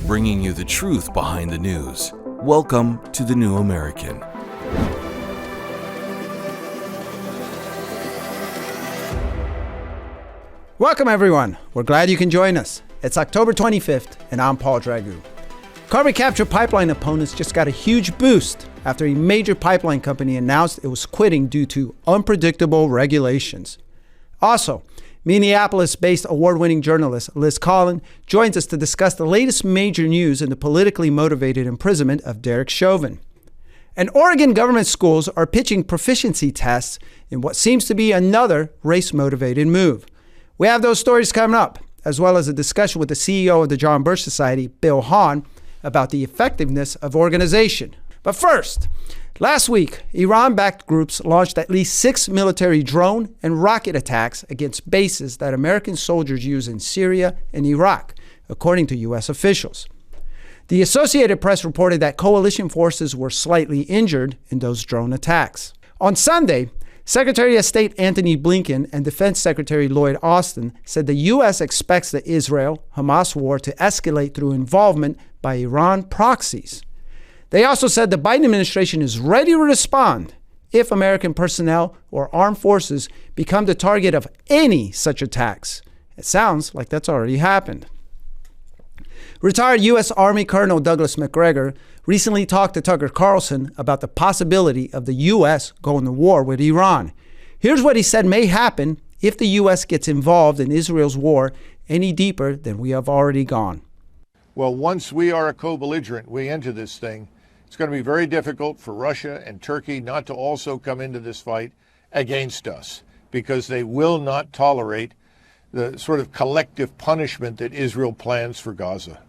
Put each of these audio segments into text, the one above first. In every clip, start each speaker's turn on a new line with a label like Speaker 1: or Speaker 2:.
Speaker 1: bringing you the truth behind the news. Welcome to The New American.
Speaker 2: Welcome, everyone. We're glad you can join us. It's October 25th, and I'm Paul Dragoo. Carbon capture pipeline opponents just got a huge boost after a major pipeline company announced it was quitting due to unpredictable regulations. Also, Minneapolis-based award-winning journalist Liz Collin joins us to discuss the latest major news in the politically motivated imprisonment of Derek Chauvin. And Oregon government schools are pitching proficiency tests in what seems to be another race-motivated move. We have those stories coming up, as well as a discussion with the CEO of the John Birch Society, Bill Hahn, about the effectiveness of organization. But first, last week, Iran-backed groups launched at least 6 military drone and rocket attacks against bases that American soldiers use in Syria and Iraq, according to U.S. officials. The Associated Press reported that coalition forces were slightly injured in those drone attacks. On Sunday, Secretary of State Antony Blinken and Defense Secretary Lloyd Austin said the U.S. expects the Israel-Hamas war to escalate through involvement by Iran proxies. They also said the Biden administration is ready to respond if American personnel or armed forces become the target of any such attacks. It sounds like that's already happened. Retired U.S. Army Colonel Douglas Macgregor recently talked to Tucker Carlson about the possibility of the U.S. going to war with Iran. Here's what he said may happen if the U.S. gets involved in Israel's war any deeper than we have already gone.
Speaker 3: Well, once we are a co-belligerent, we enter this thing, it's going to be very difficult for Russia and Turkey not to also come into this fight against us, because they will not tolerate the sort of collective punishment that Israel plans for Gaza.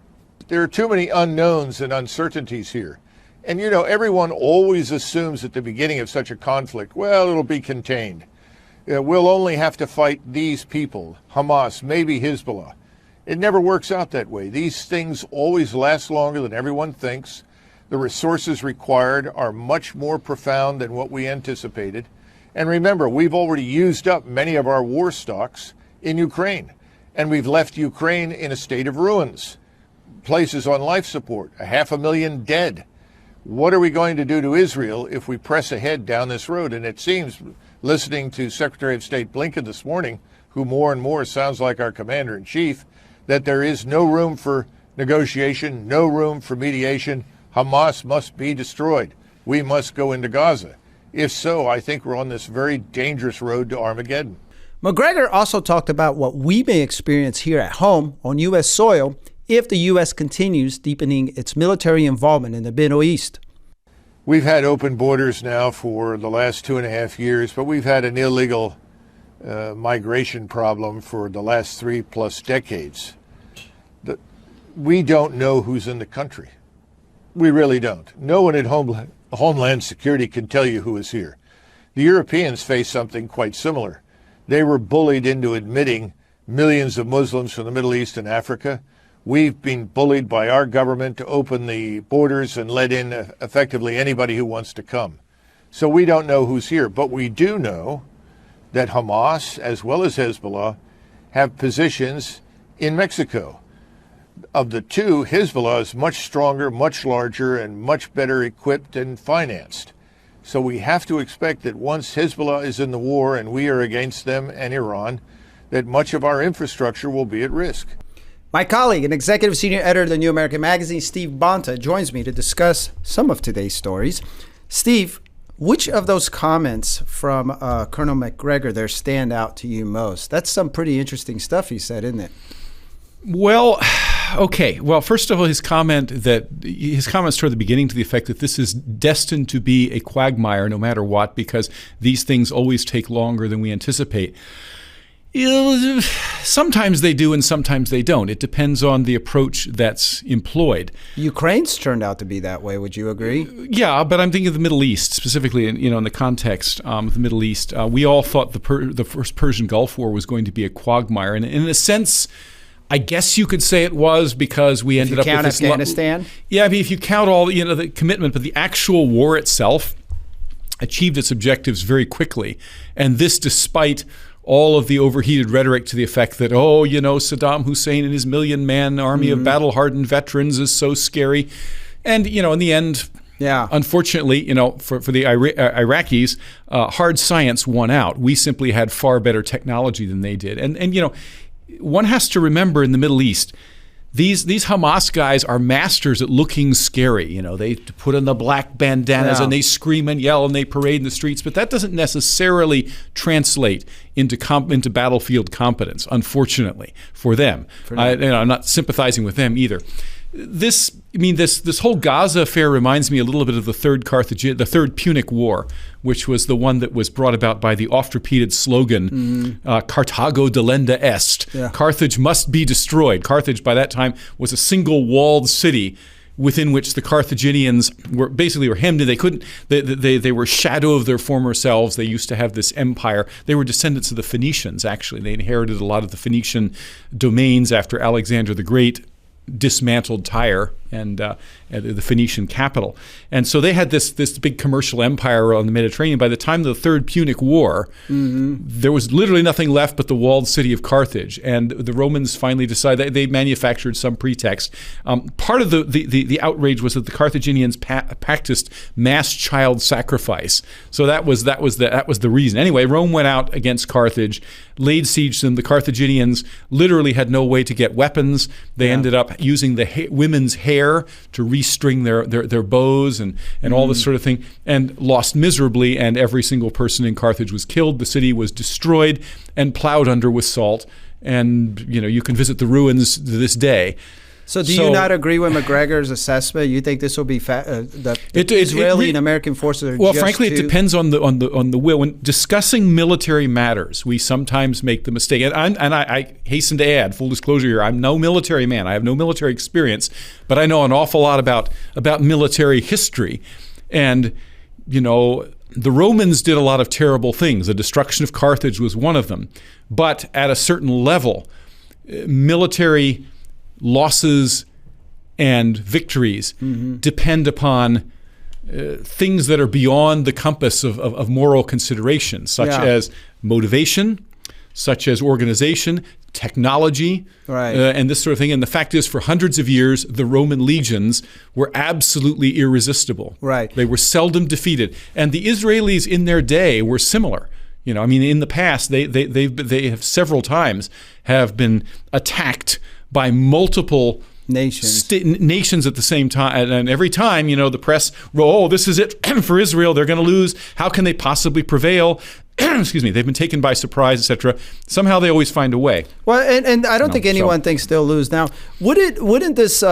Speaker 3: There are too many unknowns and uncertainties here. And, you know, everyone always assumes at the beginning of such a conflict, well, it'll be contained. We'll only have to fight these people, Hamas, maybe Hezbollah. It never works out that way. These things always last longer than everyone thinks. The resources required are much more profound than what we anticipated. And remember, we've already used up many of our war stocks in Ukraine, and we've left Ukraine in a state of ruins. Places on life support, 500,000 dead. What are we going to do to Israel if we press ahead down this road? And it seems, listening to Secretary of State Blinken this morning, who more and more sounds like our commander-in-chief, that there is no room for negotiation, no room for mediation. Hamas must be destroyed. We must go into Gaza. If so, I think we're on this very dangerous road to Armageddon.
Speaker 2: Macgregor also talked about what we may experience here at home on U.S. soil if the U.S. continues deepening its military involvement in the Middle East.
Speaker 3: We've had open borders now for the last 2.5 years, but we've had an illegal migration problem for the last 3+ decades. We don't know who's in the country. We really don't. No one at Homeland Security can tell you who is here. The Europeans face something quite similar. They were bullied into admitting millions of Muslims from the Middle East and Africa. We've been bullied by our government to open the borders and let in effectively anybody who wants to come. So we don't know who's here, but we do know that Hamas, as well as Hezbollah, have positions in Mexico. Of the two, Hezbollah is much stronger, much larger, and much better equipped and financed. So we have to expect that once Hezbollah is in the war and we are against them and Iran, that much of our infrastructure will be at risk.
Speaker 2: My colleague and executive senior editor of the New American Magazine, Steve Bonta, joins me to discuss some of today's stories. Steve, which of those comments from Colonel Macgregor there stand out to you most? That's some pretty interesting stuff he said, isn't it?
Speaker 4: Well, okay. Well, first of all, his comments toward the beginning to the effect that this is destined to be a quagmire no matter what, because these things always take longer than we anticipate. Sometimes they do and sometimes they don't. It depends on the approach that's employed.
Speaker 2: Ukraine's turned out to be that way. Would you agree?
Speaker 4: Yeah, but I'm thinking of the Middle East, specifically in the context of the Middle East. We all thought the first Persian Gulf War was going to be a quagmire. And in a sense, I guess you could say it was, because we ended up with this.
Speaker 2: Afghanistan?
Speaker 4: Yeah, I mean, if you count all the commitment, but the actual war itself achieved its objectives very quickly. And this despite all of the overheated rhetoric to the effect that, oh, you know, Saddam Hussein and his 1 million-man army of battle-hardened veterans is so scary. And, you know, in the end, unfortunately, you know, for the Iraqis, hard science won out. We simply had far better technology than they did. And you know, one has to remember in the Middle East, these Hamas guys are masters at looking scary. You know, they put on the black bandanas and they scream and yell and they parade in the streets, but that doesn't necessarily translate into battlefield competence, unfortunately, for them. I'm not sympathizing with them either. This whole Gaza affair reminds me a little bit of the third Punic War, which was the one that was brought about by the oft-repeated slogan, Carthago delenda est. Yeah. Carthage must be destroyed. Carthage, by that time, was a single walled city within which the Carthaginians were hemmed in. They were shadow of their former selves. They used to have this empire. They were descendants of the Phoenicians, actually. They inherited a lot of the Phoenician domains after Alexander the Great dismantled Tyre and the Phoenician capital. And so they had this big commercial empire on the Mediterranean. By the time of the Third Punic War, there was literally nothing left but the walled city of Carthage. And the Romans finally decided they manufactured some pretext. Part of the outrage was that the Carthaginians practiced mass child sacrifice. So that was the reason. Anyway, Rome went out against Carthage, laid siege to them. The Carthaginians literally had no way to get weapons. They ended up using the women's hair to restring their bows and all this sort of thing, and lost miserably, and every single person in Carthage was killed. The city was destroyed and plowed under with salt, and you know, you can visit the ruins to this day.
Speaker 2: So do you not agree with McGregor's assessment? You think this will be the Israeli and American forces are
Speaker 4: frankly, it depends on the will. When discussing military matters, we sometimes make the mistake. And I hasten to add, full disclosure here, I'm no military man. I have no military experience, but I know an awful lot about military history. And, you know, the Romans did a lot of terrible things. The destruction of Carthage was one of them. But at a certain level, military losses and victories depend upon things that are beyond the compass of moral consideration, such as motivation, such as organization, technology, and this sort of thing. And the fact is, for hundreds of years, the Roman legions were absolutely irresistible. They were seldom defeated. And the Israelis in their day were similar. You know, I mean, in the past, they have several times have been attacked by multiple nations at the same time, and every time, you know, the press, oh, this is it for Israel, they're going to lose, how can they possibly prevail? Excuse me, they've been taken by surprise, etc. Somehow they always find a way.
Speaker 2: Well, and I don't think anyone thinks they'll lose. Now, wouldn't this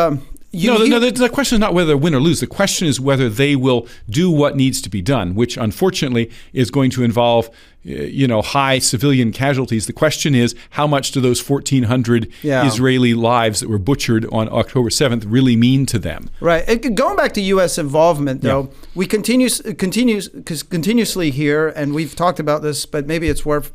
Speaker 2: the question is not whether they win or lose. The question is whether they will do what needs to be done, which unfortunately is going to involve high civilian casualties. The question is, how much do those 1,400 Israeli lives that were butchered on October 7th really mean to them? Right. Going back to U.S. involvement, though, we continuously hear, and we've talked about this, but maybe it's worth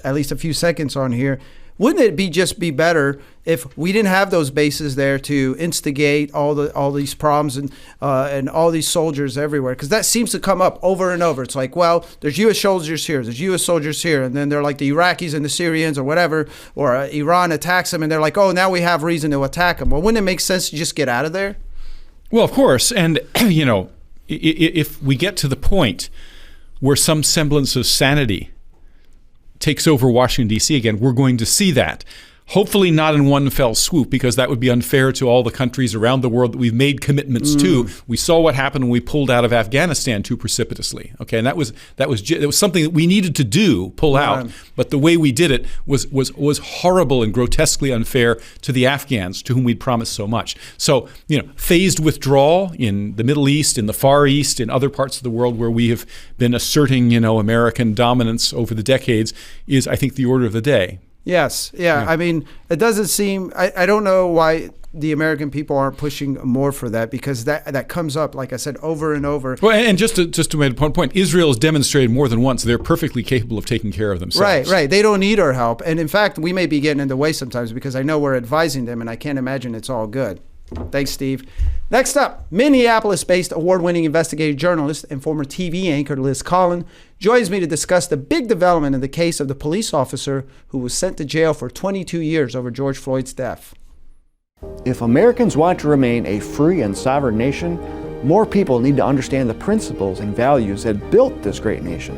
Speaker 2: at least a few seconds on here. Wouldn't it be better if we didn't have those bases there to instigate all these problems and all these soldiers everywhere? Because that seems to come up over and over. It's like, well, there's U.S. soldiers here, there's U.S. soldiers here, and then they're like the Iraqis and the Syrians or whatever, or Iran attacks them, and they're like, oh, now we have reason to attack them. Well, wouldn't it make sense to just get out of there?
Speaker 4: Well, of course, and if we get to the point where some semblance of sanity takes over Washington, D.C. again, we're going to see that. Hopefully not in one fell swoop, because that would be unfair to all the countries around the world that we've made commitments to. We saw what happened when we pulled out of Afghanistan too precipitously. Okay, and that was something that we needed to do, pull out. But the way we did it was horrible and grotesquely unfair to the Afghans, to whom we'd promised so much. So, phased withdrawal in the Middle East, in the Far East, in other parts of the world where we have been asserting, American dominance over the decades is, I think, the order of the day.
Speaker 2: Yes. Yeah. I mean, it doesn't seem, I don't know why the American people aren't pushing more for that, because that comes up, like I said, over and over.
Speaker 4: Well, and just to make a point, Israel has demonstrated more than once they're perfectly capable of taking care of themselves.
Speaker 2: Right. They don't need our help. And in fact, we may be getting in the way sometimes, because I know we're advising them, and I can't imagine it's all good. Thanks, Steve. Next up, Minneapolis-based award-winning investigative journalist and former TV anchor Liz Collin joins me to discuss the big development in the case of the police officer who was sent to jail for 22 years over George Floyd's death.
Speaker 5: If Americans want to remain a free and sovereign nation, more people need to understand the principles and values that built this great nation.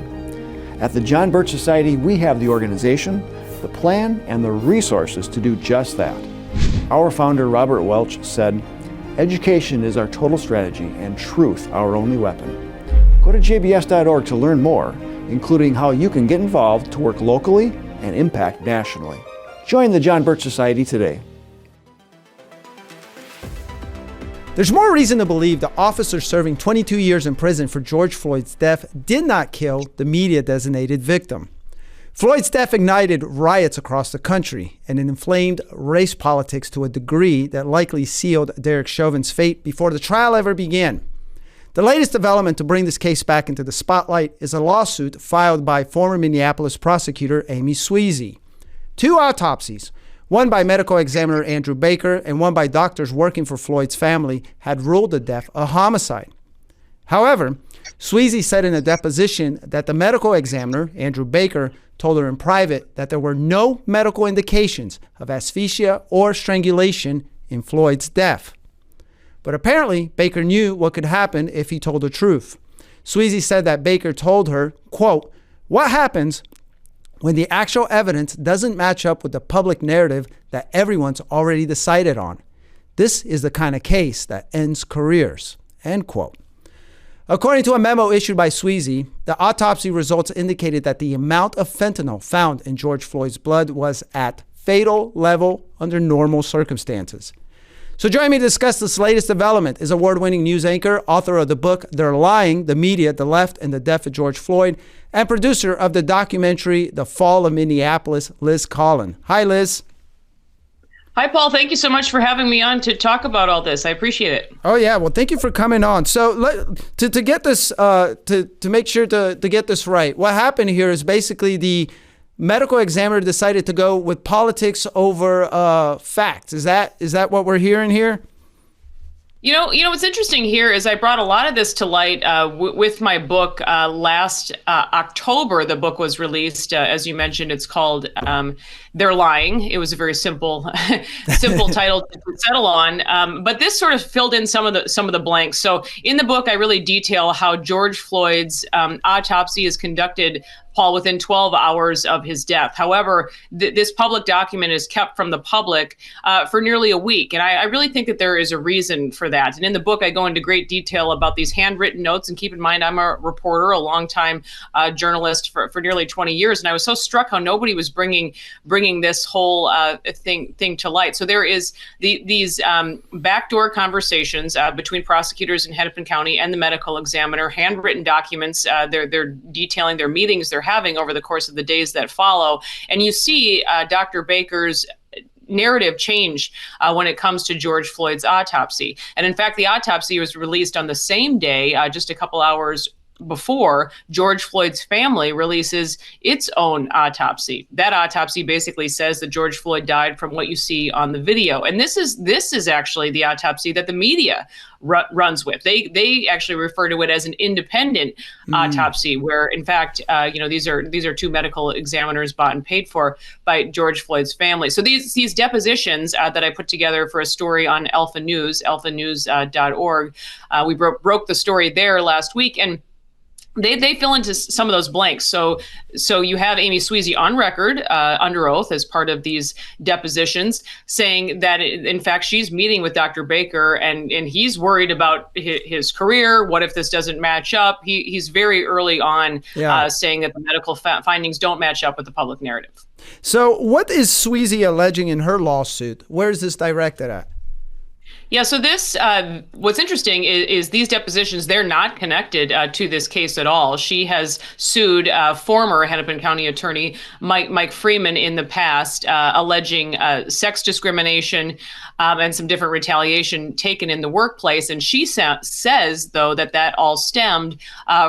Speaker 5: At the John Birch Society, we have the organization, the plan, and the resources to do just that. Our founder, Robert Welch, said, "Education is our total strategy and truth our only weapon." Go to jbs.org to learn more, including how you can get involved to work locally and impact nationally. Join the John Birch Society today.
Speaker 2: There's more reason to believe the officer serving 22 years in prison for George Floyd's death did not kill the media-designated victim. Floyd's death ignited riots across the country and it inflamed race politics to a degree that likely sealed Derek Chauvin's fate before the trial ever began. The latest development to bring this case back into the spotlight is a lawsuit filed by former Minneapolis prosecutor Amy Sweezy. Two autopsies, one by medical examiner Andrew Baker and one by doctors working for Floyd's family, had ruled the death a homicide. However, Sweezy said in a deposition that the medical examiner, Andrew Baker, told her in private that there were no medical indications of asphyxia or strangulation in Floyd's death. But apparently, Baker knew what could happen if he told the truth. Sweezy said that Baker told her, quote, "What happens when the actual evidence doesn't match up with the public narrative that everyone's already decided on? This is the kind of case that ends careers," end quote. According to a memo issued by Sweezy, the autopsy results indicated that the amount of fentanyl found in George Floyd's blood was at fatal level under normal circumstances. So joining me to discuss this latest development is award-winning news anchor, author of the book They're Lying, The Media, the Left, and the Death of George Floyd, and producer of the documentary The Fall of Minneapolis, Liz Collin. Hi, Liz.
Speaker 6: Hi, Paul. Thank you so much for having me on to talk about all this. I appreciate it.
Speaker 2: Oh yeah, well, thank you for coming on. So to get this, to make sure to get this right, what happened here is basically the medical examiner decided to go with politics over facts. Is that what we're hearing here?
Speaker 6: You know, what's interesting here is I brought a lot of this to light with my book last October. The book was released, as you mentioned. It's called "They're Lying." It was a very simple title to settle on, but this sort of filled in some of the blanks. So in the book, I really detail how George Floyd's autopsy is conducted, Paul, within 12 hours of his death. However, this public document is kept from the public for nearly a week. And I really think that there is a reason for that. And in the book, I go into great detail about these handwritten notes. And keep in mind, I'm a reporter, a longtime journalist for nearly 20 years. And I was so struck how nobody was bringing this whole thing to light. So there is these backdoor conversations between prosecutors in Hennepin County and the medical examiner, handwritten documents. They're detailing their meetings they're having over the course of the days that follow. And you see Dr. Baker's narrative change when it comes to George Floyd's autopsy. And in fact, the autopsy was released on the same day, just a couple hours before George Floyd's family releases its own autopsy. That autopsy basically says that George Floyd died from what you see on the video. And this is actually the autopsy that the media runs with. They actually refer to it as an independent autopsy, where in fact, these are two medical examiners bought and paid for by George Floyd's family. So these depositions that I put together for a story on Alpha News, alphanews.org, we broke the story there last week, and they fill into some of those blanks. So you have Amy Sweezy on record under oath as part of these depositions saying that, in fact, she's meeting with Dr. Baker and he's worried about his career. What if this doesn't match up? He's very early on saying that the medical findings don't match up with the public narrative.
Speaker 2: So what is Sweezy alleging in her lawsuit? Where is this directed at?
Speaker 6: Yeah, so this, what's interesting is these depositions, they're not connected to this case at all. She has sued former Hennepin County Attorney Mike Freeman in the past, alleging sex discrimination and some different retaliation taken in the workplace. And she says, though, that all stemmed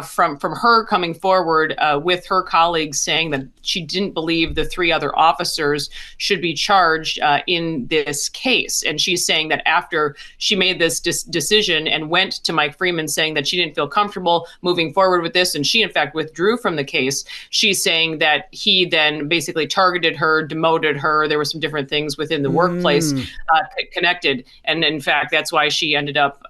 Speaker 6: from her coming forward with her colleagues saying that she didn't believe the three other officers should be charged in this case. And she's saying that after she made this decision and went to Mike Freeman saying that she didn't feel comfortable moving forward with this, and she in fact withdrew from the case, she's saying that he then basically targeted her, demoted her. There were some different things within the workplace connected. And in fact, that's why she ended up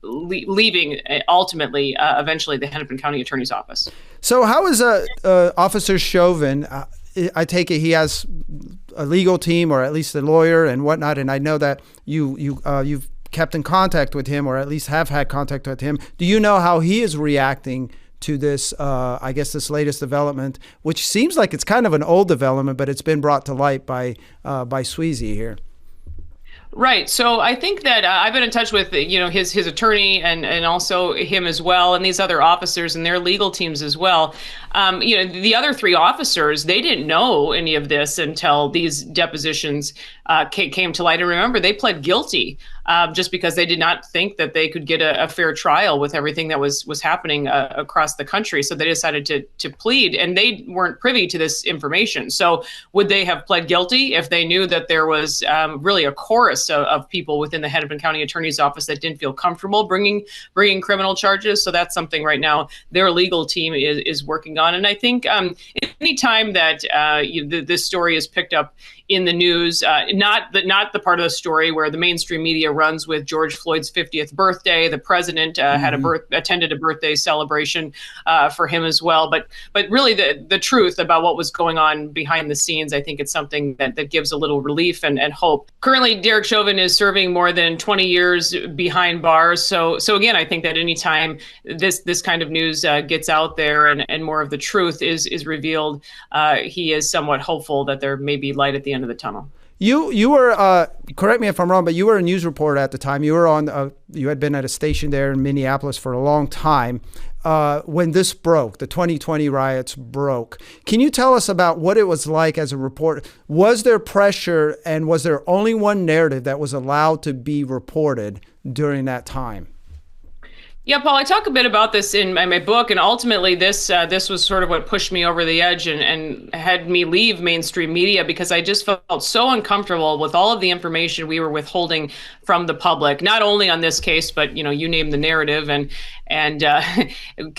Speaker 6: leaving ultimately, eventually, the Hennepin County Attorney's Office.
Speaker 2: So how is Officer Chauvin? I take it he has a legal team, or at least a lawyer and whatnot. And I know that you've kept in contact with him, or at least have had contact with him. Do you know how he is reacting to this, I guess, this latest development, which seems like it's kind of an old development, but it's been brought to light by Sweezy here?
Speaker 6: Right. So I think that I've been in touch with, his attorney and also him as well, and these other officers and their legal teams as well. The other three officers, they didn't know any of this until these depositions came to light. And remember, they pled guilty just because they did not think that they could get a fair trial with everything that was happening across the country. So they decided to plead, and they weren't privy to this information. So would they have pled guilty if they knew that there was really a chorus of people within the Hennepin County Attorney's Office that didn't feel comfortable bringing criminal charges? So that's something right now their legal team is working on. And I think anytime that this story is picked up in the news, not the part of the story where the mainstream media runs with George Floyd's 50th birthday. The president attended a birthday celebration for him as well. But really the truth about what was going on behind the scenes, I think it's something that gives a little relief and hope. Currently, Derek Chauvin is serving more than 20 years behind bars. So again, I think that anytime this kind of news gets out there and more of the truth is revealed, he is somewhat hopeful that there may be light at the end of the tunnel.
Speaker 2: You were, correct me if I'm wrong, but you were a news reporter at the time. You were you had been at a station there in Minneapolis for a long time when this broke, the 2020 riots broke. Can you tell us about what it was like as a reporter? Was there pressure, and was there only one narrative that was allowed to be reported during that time?
Speaker 6: Yeah, Paul, I talk a bit about this in my book, and ultimately this was sort of what pushed me over the edge and had me leave mainstream media, because I just felt so uncomfortable with all of the information we were withholding from the public, not only on this case, but you name the narrative, and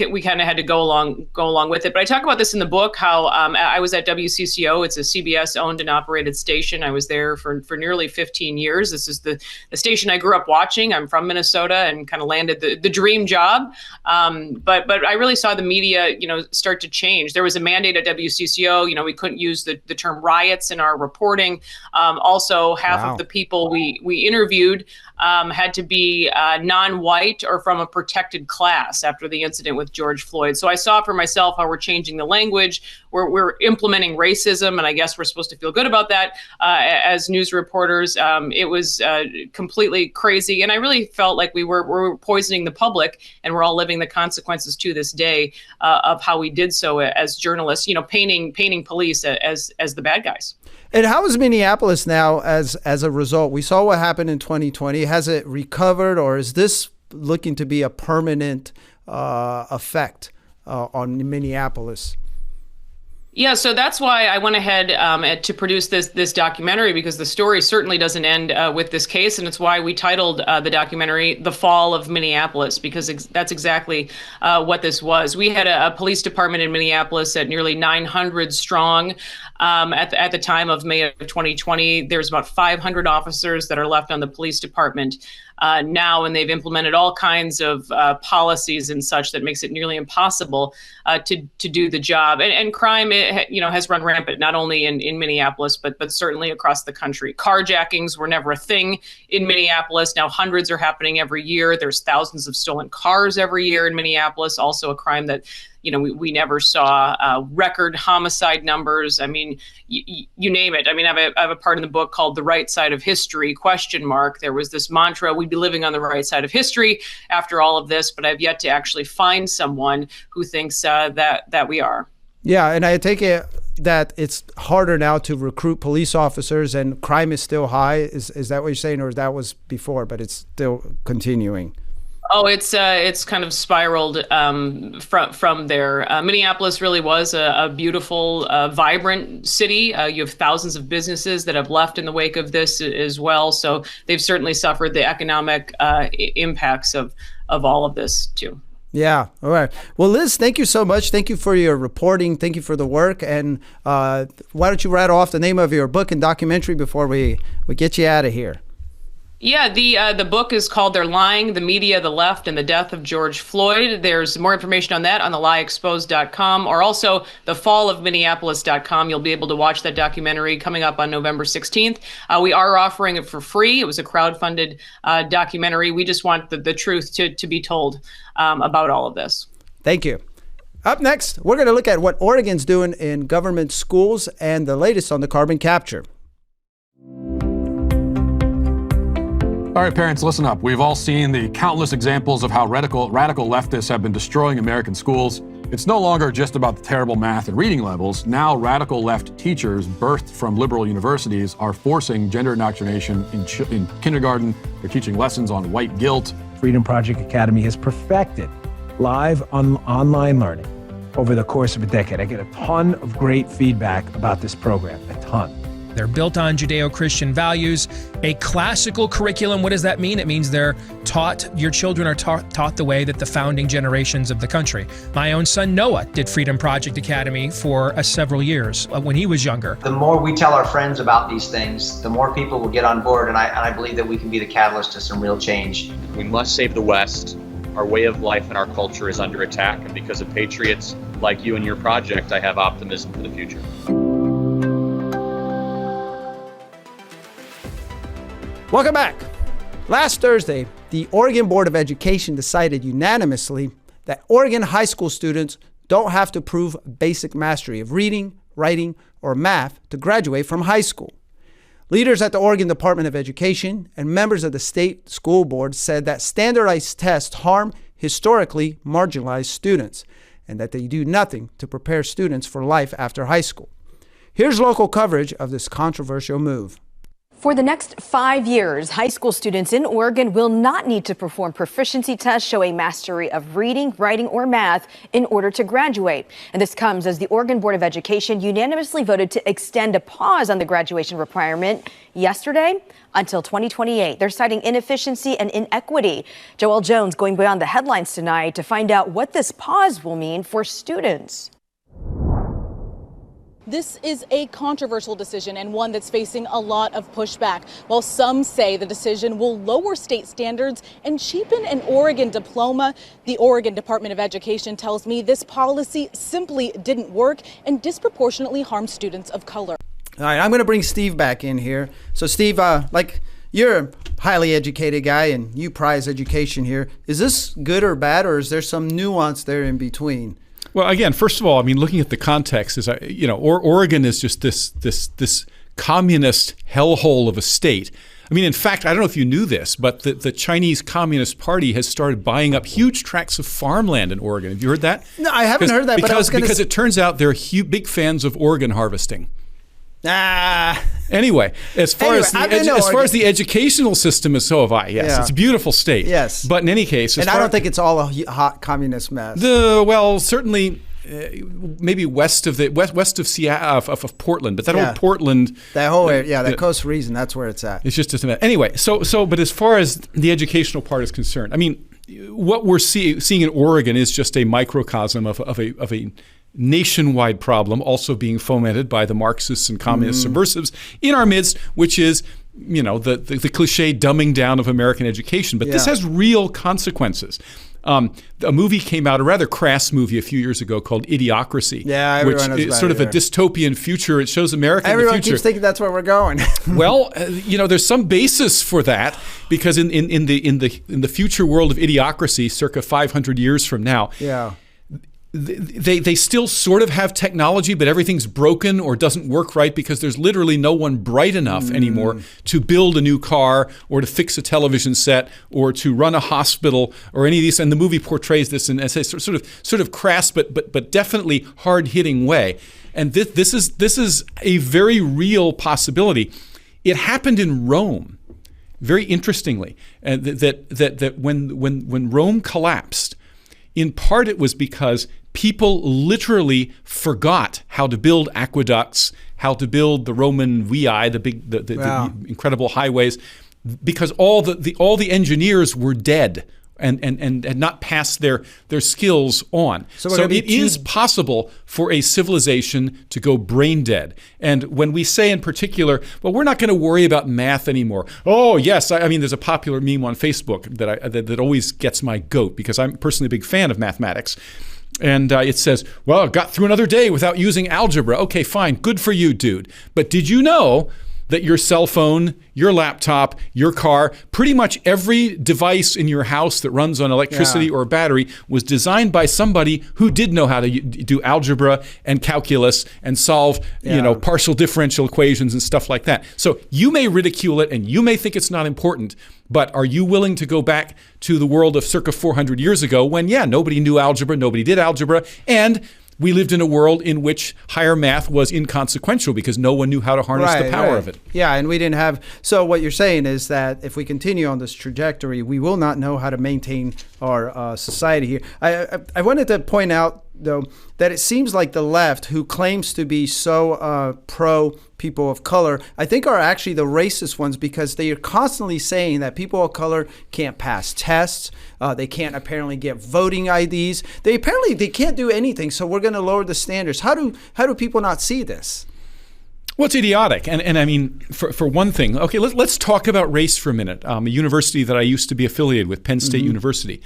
Speaker 6: we kind of had to go along with it. But I talk about this in the book, how I was at WCCO. It's a CBS owned and operated station. I was there for nearly 15 years. This is the station I grew up watching. I'm from Minnesota and kind of landed the dream job. But I really saw the media, start to change. There was a mandate at WCCO. We couldn't use the term riots in our reporting. Also, half of the people we interviewed had to be non-white or from a protected class after the incident with George Floyd. So I saw for myself how we're changing the language. We're implementing racism, and I guess we're supposed to feel good about that as news reporters. It was completely crazy, and I really felt like we were poisoning the public, and we're all living the consequences to this day of how we did so as journalists. Painting police as the bad guys.
Speaker 2: And how is Minneapolis now as a result? We saw what happened in 2020. Has it recovered, or is this looking to be a permanent effect on Minneapolis?
Speaker 6: Yeah, so that's why I went ahead to produce this documentary, because the story certainly doesn't end with this case, and it's why we titled the documentary "The Fall of Minneapolis," because that's exactly what this was. We had a police department in Minneapolis at nearly 900 strong. At the time of May of 2020, there's about 500 officers that are left on the police department now, and they've implemented all kinds of policies and such that makes it nearly impossible to do the job. And crime, has run rampant, not only in Minneapolis, but certainly across the country. Carjackings were never a thing in Minneapolis. Now hundreds are happening every year. There's thousands of stolen cars every year in Minneapolis. Also a crime that we never saw. Record homicide numbers. I mean, you name it. I mean, I have a part in the book called "The Right Side of History?" ? There was this mantra: we'd be living on the right side of history after all of this, but I've yet to actually find someone who thinks that we are.
Speaker 2: Yeah, and I take it that it's harder now to recruit police officers and crime is still high? Is that what you're saying, or that was before, but it's still continuing?
Speaker 6: Oh, it's kind of spiraled from there. Minneapolis really was a beautiful, vibrant city. You have thousands of businesses that have left in the wake of this as well. So they've certainly suffered the economic impacts of all of this too.
Speaker 2: Yeah. All right. Well, Liz, thank you so much. Thank you for your reporting. Thank you for the work. And why don't you rattle off the name of your book and documentary before we get you out of here?
Speaker 6: Yeah, the book is called "They're Lying: The Media, the Left, and the Death of George Floyd." There's more information on that on thelieexposed.com, or also thefallofminneapolis.com. You'll be able to watch that documentary coming up on November 16th. We are offering it for free. It was a crowdfunded documentary. We just want the truth to be told about all of this.
Speaker 2: Thank you. Up next, we're going to look at what Oregon's doing in government schools and the latest on the carbon capture.
Speaker 7: All right, parents, listen up. We've all seen the countless examples of how radical leftists have been destroying American schools. It's no longer just about the terrible math and reading levels. Now, radical left teachers birthed from liberal universities are forcing gender indoctrination in kindergarten. They're teaching lessons on white guilt.
Speaker 8: Freedom Project Academy has perfected live online learning over the course of a decade. I get a ton of great feedback about this program, a ton.
Speaker 9: They're built on Judeo-Christian values, a classical curriculum. What does that mean? It means they're taught, your children are taught the way that the founding generations of the country. My own son Noah did Freedom Project Academy for several years when he was younger.
Speaker 10: The more we tell our friends about these things, the more people will get on board, and I believe that we can be the catalyst to some real change.
Speaker 11: We must save the West. Our way of life and our culture is under attack, and because of patriots like you and your project, I have optimism for the future.
Speaker 2: Welcome back. Last Thursday, the Oregon Board of Education decided unanimously that Oregon high school students don't have to prove basic mastery of reading, writing, or math to graduate from high school. Leaders at the Oregon Department of Education and members of the state school board said that standardized tests harm historically marginalized students and that they do nothing to prepare students for life after high school. Here's local coverage of this controversial move.
Speaker 12: For the next 5 years, high school students in Oregon will not need to perform proficiency tests showing mastery of reading, writing, or math in order to graduate. And this comes as the Oregon Board of Education unanimously voted to extend a pause on the graduation requirement yesterday until 2028. They're citing inefficiency and inequity. Joelle Jones going beyond the headlines tonight to find out what this pause will mean for students.
Speaker 13: This is a controversial decision and one that's facing a lot of pushback. While some say the decision will lower state standards and cheapen an Oregon diploma, the Oregon Department of Education tells me this policy simply didn't work and disproportionately harmed students of color.
Speaker 2: All right, I'm going to bring Steve back in here. So Steve, you're a highly educated guy and you prize education here. Is this good or bad, or is there some nuance there in between?
Speaker 4: Well, again, first of all, I mean, looking at the context, is Oregon is just this communist hellhole of a state. I mean, in fact, I don't know if you knew this, but the Chinese Communist Party has started buying up huge tracts of farmland in Oregon. Have you heard that?
Speaker 2: No, I haven't heard that.
Speaker 4: Because it turns out they're big fans of organ harvesting. Anyway, as far as the educational system is, so have I. Yes, yeah. It's a beautiful state.
Speaker 2: Yes,
Speaker 4: but in any case,
Speaker 2: I don't think it's all a hot communist mess.
Speaker 4: Certainly, maybe west of Seattle, of Portland, but that whole Portland,
Speaker 2: that whole area, that Coast region, that's where it's at.
Speaker 4: It's just a mess. Anyway, but as far as the educational part is concerned, I mean, what we're seeing in Oregon is just a microcosm of a nationwide problem, also being fomented by the Marxists and communist subversives in our midst, which is, the cliche dumbing down of American education. But this has real consequences. A movie came out, a rather crass movie a few years ago called Idiocracy, which is sort of a dystopian future. It shows America in the future.
Speaker 2: Everyone keeps thinking that's where we're going.
Speaker 4: Well, there's some basis for that, because in the future world of Idiocracy, circa 500 years from now, they still sort of have technology, but everything's broken or doesn't work right because there's literally no one bright enough anymore to build a new car or to fix a television set or to run a hospital or any of these. And the movie portrays this in a sort of crass but definitely hard-hitting way. And this is a very real possibility. It happened in Rome, very interestingly, that when Rome collapsed, in part it was because people literally forgot how to build aqueducts, how to build the Roman Vii, the incredible highways, because all the engineers were dead and had not passed their skills on. So it is possible for a civilization to go brain dead. And when we say in particular, well, we're not going to worry about math anymore. Oh, yes. I mean, there's a popular meme on Facebook that always gets my goat because I'm personally a big fan of mathematics. And it says, well, I got through another day without using algebra. Okay, fine. Good for you, dude. But did you know that your cell phone, your laptop, your car, pretty much every device in your house that runs on electricity or battery was designed by somebody who did know how to do algebra and calculus and solve, partial differential equations and stuff like that. So you may ridicule it and you may think it's not important, but are you willing to go back to the world of circa 400 years ago when, nobody knew algebra, nobody did algebra, and we lived in a world in which higher math was inconsequential because no one knew how to harness the power of it.
Speaker 2: Yeah, and we didn't have... So what you're saying is that if we continue on this trajectory, we will not know how to maintain our society here. I wanted to point out, though, that it seems like the left, who claims to be so pro people of color, I think are actually the racist ones because they are constantly saying that people of color can't pass tests, they can't apparently get voting IDs, they can't do anything, so we're going to lower the standards. How do people not see this?
Speaker 4: Well, it's idiotic. And I mean, for one thing, okay, let's talk about race for a minute. A university that I used to be affiliated with, Penn State University,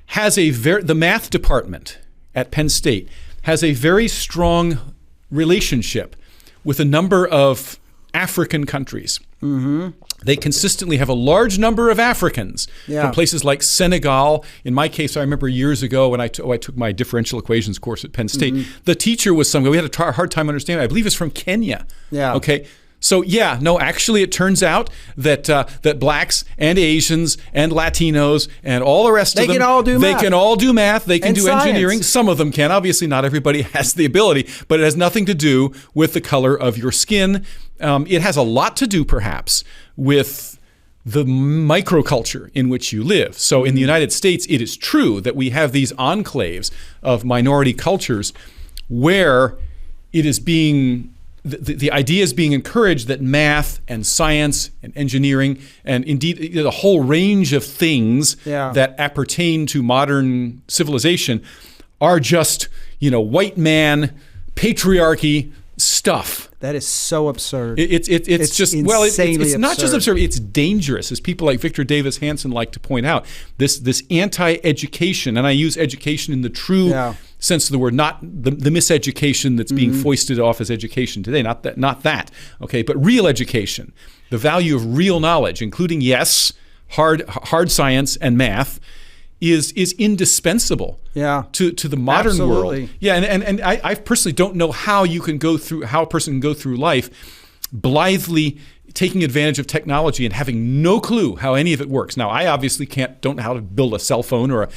Speaker 4: has the math department at Penn State has a very strong relationship with a number of African countries. They consistently have a large number of Africans from places like Senegal. In my case, I remember years ago when I took my differential equations course at Penn State, the teacher was we had a hard time understanding. I believe it's from Kenya. Yeah. Okay. So actually it turns out that blacks and Asians and Latinos and all the rest of them, they can all do math, they can do engineering. Some of them can. Obviously not everybody has the ability, but it has nothing to do with the color of your skin. It has a lot to do perhaps with the microculture in which you live. So in the United States, it is true that we have these enclaves of minority cultures where it is being... The idea is being encouraged that math and science and engineering and indeed the whole range of things that appertain to modern civilization are just, white man, patriarchy stuff.
Speaker 2: That is so absurd.
Speaker 4: It's just it's not just absurd. It's dangerous, as people like Victor Davis Hanson like to point out. This anti-education, and I use education in the true sense of the word, not the miseducation that's being foisted off as education today. Not that. Okay, but real education, the value of real knowledge, including hard science and math, is indispensable to the modern world. Yeah, and I personally don't know how a person can go through life blithely taking advantage of technology and having no clue how any of it works. Now, I obviously don't know how to build a cell phone or a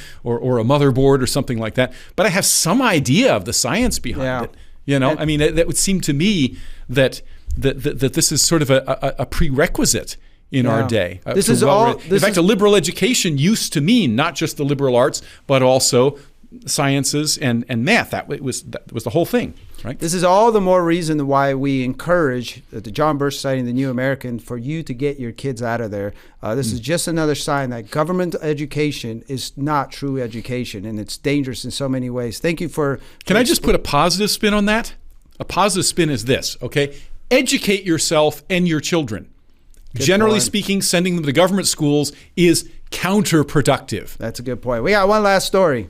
Speaker 4: motherboard or something like that, but I have some idea of the science behind it. I mean, that would seem to me that this is sort of a prerequisite in our day. In fact, a liberal education used to mean not just the liberal arts, but also sciences and math. That was the whole thing, right?
Speaker 2: This is all the more reason why we encourage the John Birch Society and the New American for you to get your kids out of there. This is just another sign that government education is not true education, and it's dangerous in so many ways. Thank you for...
Speaker 4: Can I just put a positive spin on that? A positive spin is this, okay? Educate yourself and your children. Generally speaking, sending them to government schools is counterproductive.
Speaker 2: That's a good point. We got one last story.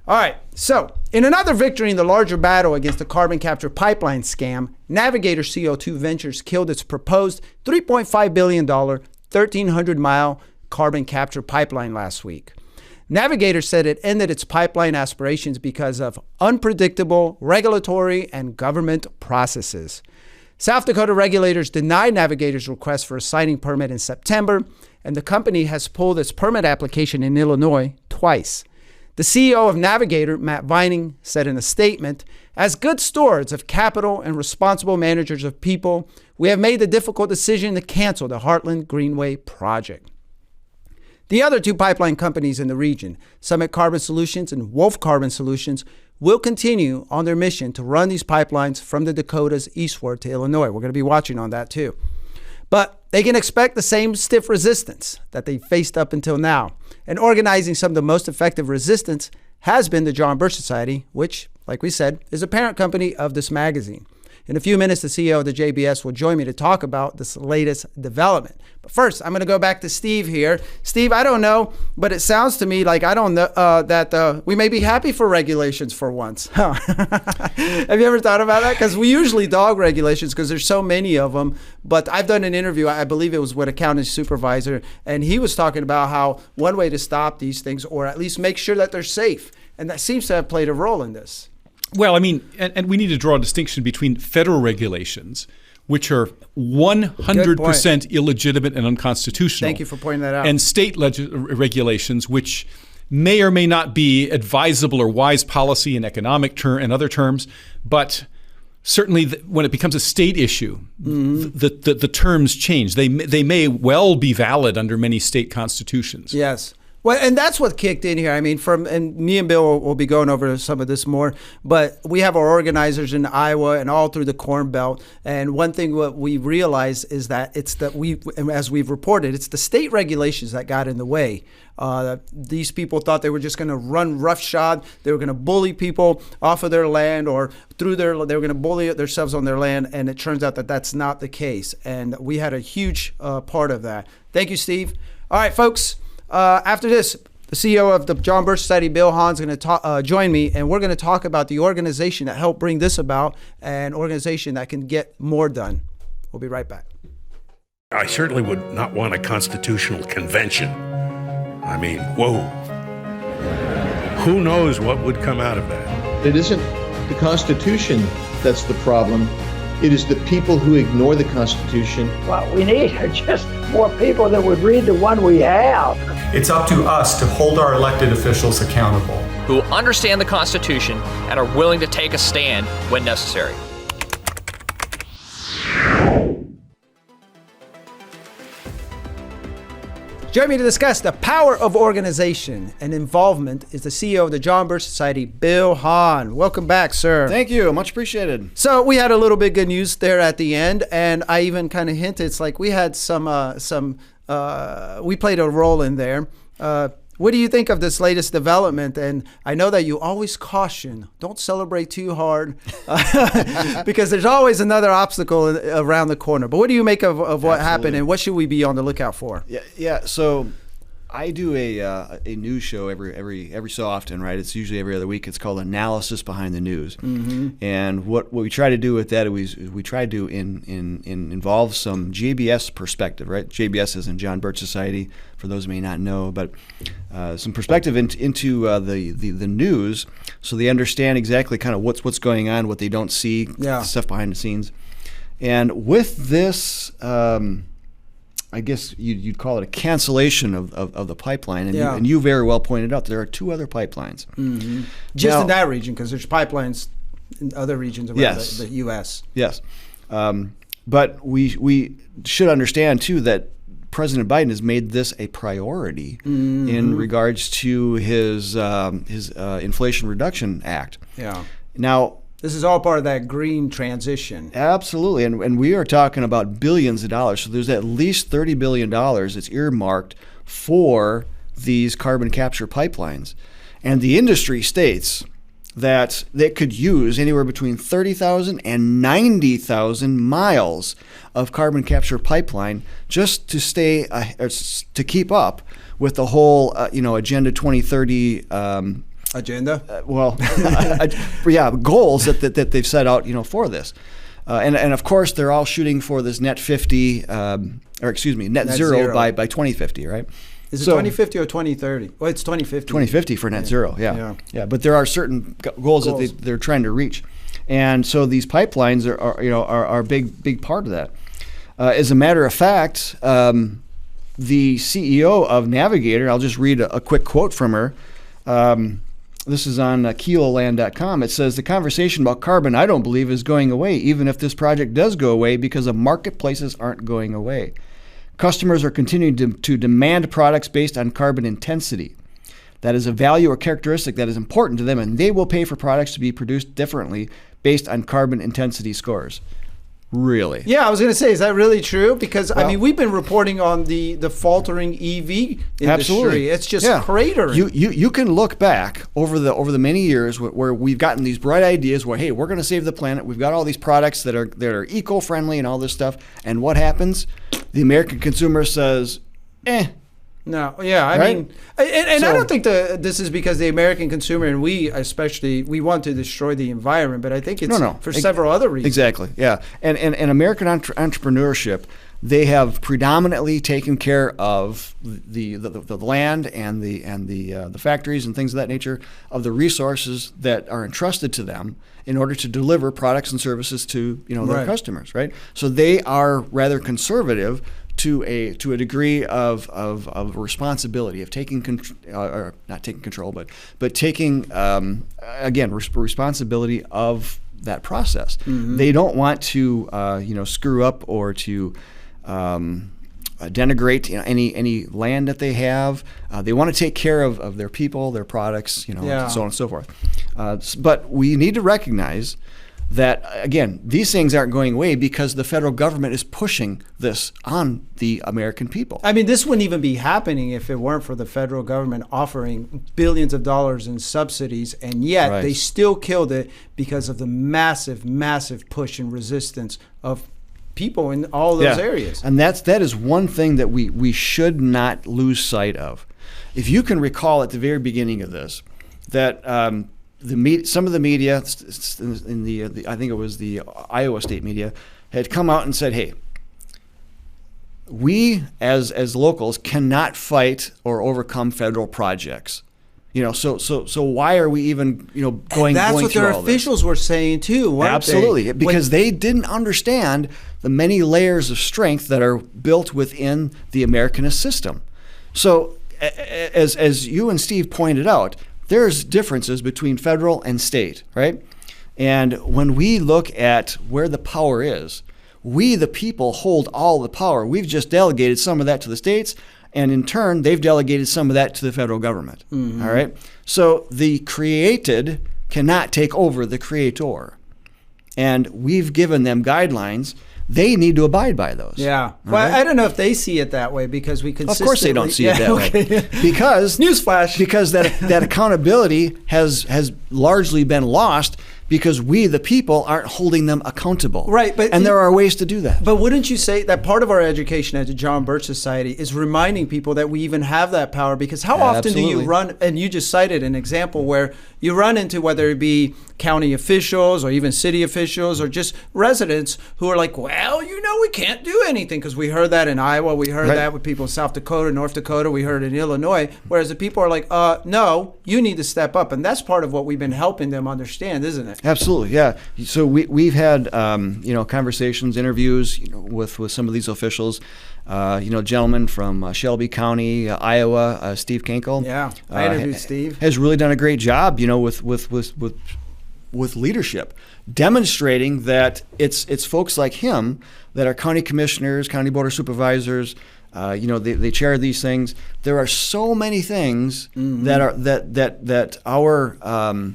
Speaker 2: All right. So, in another victory in the larger battle against the carbon capture pipeline scam, Navigator CO2 Ventures killed its proposed $3.5 billion, 1,300-mile carbon capture pipeline last week. Navigator said it ended its pipeline aspirations because of unpredictable regulatory and government processes. South Dakota regulators denied Navigator's request for a siting permit in September, and the company has pulled its permit application in Illinois twice. The CEO of Navigator, Matt Vining, said in a statement, "As good stewards of capital and responsible managers of people, we have made the difficult decision to cancel the Heartland Greenway project." The other two pipeline companies in the region, Summit Carbon Solutions and Wolf Carbon Solutions, will continue on their mission to run these pipelines from the Dakotas eastward to Illinois. We're going to be watching on that too. But they can expect the same stiff resistance that they faced up until now. And organizing some of the most effective resistance has been the John Birch Society, which, like we said, is a parent company of this magazine. In a few minutes, the CEO of the JBS will join me to talk about this latest development. But first, I'm going to go back to Steve here. Steve, I don't know, but it sounds to me like I don't know that we may be happy for regulations for once. Huh. Have you ever thought about that? Because we usually dog regulations because there's so many of them. But I've done an interview, I believe it was with a county supervisor, and he was talking about how one way to stop these things, or at least make sure that they're safe, and that seems to have played a role in this.
Speaker 4: Well, I mean, and we need to draw a distinction between federal regulations, which are 100% illegitimate and unconstitutional.
Speaker 2: Thank you for pointing that out.
Speaker 4: And state regulations, which may or may not be advisable or wise policy in economic and other terms, but certainly when it becomes a state issue, the terms change. They may well be valid under many state constitutions.
Speaker 2: Yes. Well, and that's what kicked in here. I mean, and me and Bill will be going over some of this more, but we have our organizers in Iowa and all through the Corn Belt. And one thing what we realize is that as we've reported, it's the state regulations that got in the way. These people thought they were just going to run roughshod. They were going to bully people off of their land or they were going to bully themselves on their land. And it turns out that that's not the case. And we had a huge part of that. Thank you, Steve. All right, folks. After this, the CEO of the John Birch Society, Bill Hahn's going to join me, and we're going to talk about the organization that helped bring this about, an organization that can get more done. We'll be right back.
Speaker 14: I certainly would not want a constitutional convention. I mean, whoa. Who knows what would come out of that?
Speaker 15: It isn't the Constitution that's the problem. It is the people who ignore the Constitution.
Speaker 16: What we need are just more people that would read the one we have.
Speaker 17: It's up to us to hold our elected officials accountable,
Speaker 18: who understand the Constitution and are willing to take a stand when necessary.
Speaker 2: Join me to discuss the power of organization and involvement is the CEO of the John Birch Society, Bill Hahn. Welcome back, sir.
Speaker 5: Thank you. Much appreciated.
Speaker 2: So we had a little bit good news there at the end, and I even kind of hinted, it's like we had we played a role in there. What do you think of this latest development? And I know that you always caution, don't celebrate too hard because there's always another obstacle around the corner. But what do you make of what happened, and what should we be on the lookout for?
Speaker 5: Yeah. So I do a news show every so often, right? It's usually every other week. It's called Analysis Behind the News. Mm-hmm. And what we try to do with that is we try to involve some JBS perspective, right? JBS is in John Birch Society, for those who may not know, but some perspective into the news, so they understand exactly kind of what's going on, what they don't see, stuff behind the scenes. And with this, I guess you'd call it a cancellation of the pipeline, and you very well pointed out there are two other pipelines.
Speaker 2: Mm-hmm. Just in that region, because there's pipelines in other regions around the U.S.
Speaker 5: Yes, but we should understand too that President Biden has made this a priority in regards to his Inflation Reduction Act.
Speaker 2: Yeah.
Speaker 5: Now,
Speaker 2: this is all part of that green transition.
Speaker 5: Absolutely, and we are talking about billions of dollars. So there's at least $30 billion that's earmarked for these carbon capture pipelines. And the industry states that they could use anywhere between 30,000 and 90,000 miles of carbon capture pipeline just to to keep up with the whole Agenda 2030
Speaker 2: agenda.
Speaker 5: Goals that they've set out for this, and of course they're all shooting for this net zero by 2050, right?
Speaker 2: Is it 2050 or 2030? Well, it's 2050.
Speaker 5: 2050 for net zero, yeah. But there are certain goals that they're trying to reach. And so these pipelines are a big part of that. As a matter of fact, the CEO of Navigator, I'll just read a quick quote from her. This is on kiloland.com. It says, "The conversation about carbon, I don't believe, is going away, even if this project does go away, because the marketplaces aren't going away. Customers are continuing to demand products based on carbon intensity. That is a value or characteristic that is important to them, and they will pay for products to be produced differently based on carbon intensity scores." Really?
Speaker 2: Yeah, I was going to say, is that really true? Because, I mean, we've been reporting on the faltering EV industry.
Speaker 5: Absolutely.
Speaker 2: It's just cratering.
Speaker 5: You can look back over the many years where we've gotten these bright ideas where, hey, we're going to save the planet. We've got all these products that are eco-friendly and all this stuff. And what happens? The American consumer says,
Speaker 2: No, yeah, I mean, and I don't think this is because the American consumer and we especially, we want to destroy the environment, but I think it's for several other reasons.
Speaker 5: Exactly, yeah. And American entrepreneurship, they have predominantly taken care of the land and the factories and things of that nature, of the resources that are entrusted to them in order to deliver products and services to their customers, right? So they are rather conservative to a degree of responsibility, of taking or not taking control, but taking again responsibility of that process. Mm-hmm. They don't want to screw up or to denigrate any land that they have. They want to take care of their people, their products, so on and so forth. But we need to recognize that, again, these things aren't going away because the federal government is pushing this on the American people.
Speaker 2: I mean, this wouldn't even be happening if it weren't for the federal government offering billions of dollars in subsidies, and yet they still killed it because of the massive, massive push and resistance of people in all those areas.
Speaker 5: And that is one thing that we should not lose sight of. If you can recall at the very beginning of this, that some of the media, in the I think it was the Iowa state media, had come out and said, "Hey, we as locals cannot fight or overcome federal projects. So why are we even going?"
Speaker 2: That's
Speaker 5: going
Speaker 2: what
Speaker 5: through
Speaker 2: their
Speaker 5: all this?
Speaker 2: officials were saying too, weren't
Speaker 5: Absolutely,
Speaker 2: they?
Speaker 5: because they didn't understand the many layers of strength that are built within the Americanist system. So, as you and Steve pointed out, there's differences between federal and state, right? And when we look at where the power is, we, the people, hold all the power. We've just delegated some of that to the states, and in turn, they've delegated some of that to the federal government. Mm-hmm. All right? So the created cannot take over the creator. And we've given them guidelines. They need to abide by those.
Speaker 2: Yeah. Well, I don't know if they see it that way because we consistently...
Speaker 5: Of course they don't see it that way. Because...
Speaker 2: Newsflash.
Speaker 5: Because that accountability has largely been lost because we, the people, aren't holding them accountable.
Speaker 2: Right.
Speaker 5: And there are ways to do that.
Speaker 2: But wouldn't you say that part of our education at the John Birch Society is reminding people that we even have that power? Because how often do you run, and you just cited an example where you run into, whether it be county officials or even city officials or just residents who are like, well, we can't do anything, because we heard that in Iowa, we heard that with people in South Dakota, North Dakota, we heard it in Illinois, whereas the people are like, no, you need to step up. And that's part of what we've been helping them understand, isn't it?
Speaker 5: Absolutely, yeah. So we've had conversations, interviews with some of these officials. Gentleman from Shelby County, Iowa, Steve Kenkel.
Speaker 2: Yeah, I interviewed Steve.
Speaker 5: Has really done a great job, with leadership, demonstrating that it's folks like him that are county commissioners, county board of supervisors. They chair these things. There are so many things that are that our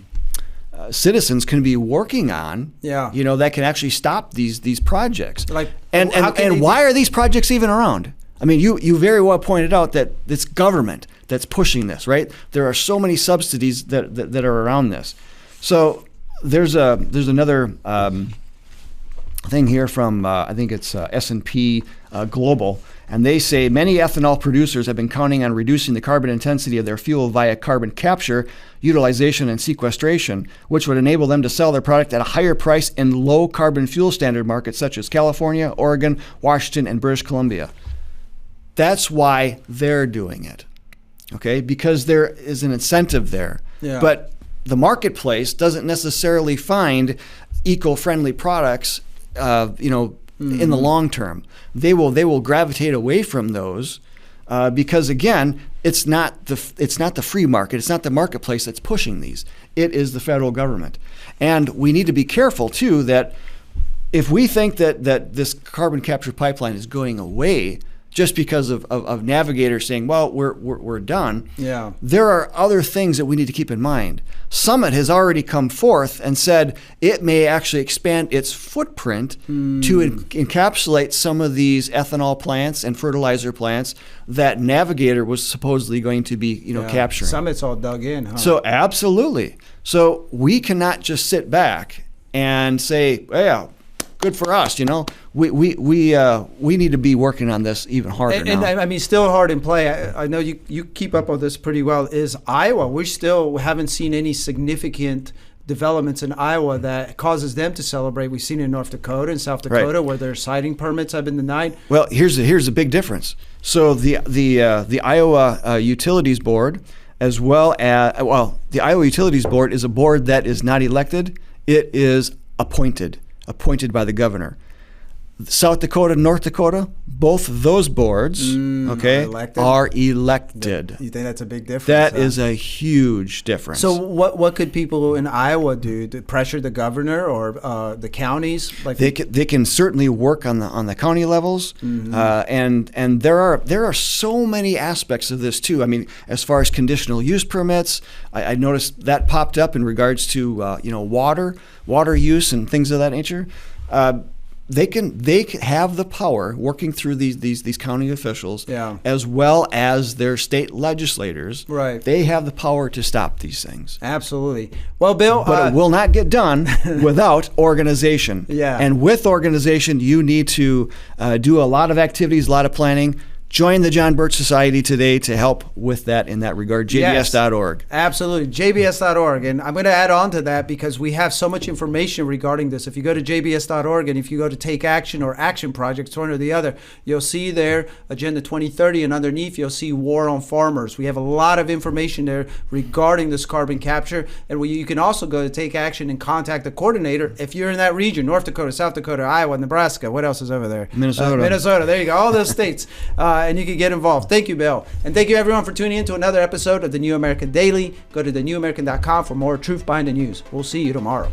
Speaker 5: citizens can be working on.
Speaker 2: Yeah.
Speaker 5: That can actually stop these projects. And why are these projects even around? I mean, you very well pointed out that it's government that's pushing this, right? There are so many subsidies that are around this. So there's another thing here from I think it's S&P Global, and they say many ethanol producers have been counting on reducing the carbon intensity of their fuel via carbon capture, utilization, and sequestration, which would enable them to sell their product at a higher price in low carbon fuel standard markets such as California, Oregon, Washington, and British Columbia. That's why they're doing it. okay, because there is an incentive there.
Speaker 2: Yeah.
Speaker 5: But the marketplace doesn't necessarily find eco-friendly products, in the long term. They will gravitate away from those because, again, it's not the free market. It's not the marketplace that's pushing these. It is the federal government. And we need to be careful, too, that if we think that this carbon capture pipeline is going away just because of navigators saying, well, we're done,
Speaker 2: yeah,
Speaker 5: there are other things that we need to keep in mind. Summit has already come forth and said it may actually expand its footprint to encapsulate some of these ethanol plants and fertilizer plants that Navigator was supposedly going to be, capturing.
Speaker 2: Summit's all dug in, huh?
Speaker 5: So absolutely. So we cannot just sit back and say, yeah, good for us, We need to be working on this even harder now.
Speaker 2: And I mean, still hard in play. I know you keep up on this pretty well. Is Iowa? We still haven't seen any significant developments in Iowa that causes them to celebrate. We've seen it in North Dakota and South Dakota where their siting permits have been denied.
Speaker 5: Well, here's the big difference. So the Iowa Utilities Board, as well as the Iowa Utilities Board is a board that is not elected. It is appointed by the governor. South Dakota, North Dakota, both of those boards, are elected.
Speaker 2: You think that's a big difference?
Speaker 5: That is a huge difference.
Speaker 2: So what could people in Iowa do to pressure the governor or the counties? Like
Speaker 5: they can certainly work on the county levels, and there are so many aspects of this too. I mean, as far as conditional use permits, I noticed that popped up in regards to water use and things of that nature. They have the power working through these county officials, as well as their state legislators.
Speaker 2: Right.
Speaker 5: They have the power to stop these things.
Speaker 2: Absolutely. Well, Bill,
Speaker 5: but it will not get done without organization.
Speaker 2: Yeah.
Speaker 5: And with organization, you need to do a lot of activities, a lot of planning. Join the John Birch Society today to help with that in that regard. JBS.org.
Speaker 2: Yes, absolutely. JBS.org. And I'm going to add on to that because we have so much information regarding this. If you go to JBS.org and if you go to Take Action or Action Projects, one or the other, you'll see there Agenda 2030, and underneath you'll see War on Farmers. We have a lot of information there regarding this carbon capture. And you can also go to Take Action and contact the coordinator if you're in that region, North Dakota, South Dakota, Iowa, Nebraska. What else is over there?
Speaker 5: Minnesota.
Speaker 2: There you go. All those states. And you can get involved. Thank you, Bill. And thank you, everyone, for tuning in to another episode of The New American Daily. Go to thenewamerican.com for more truth behind the news. We'll see you tomorrow.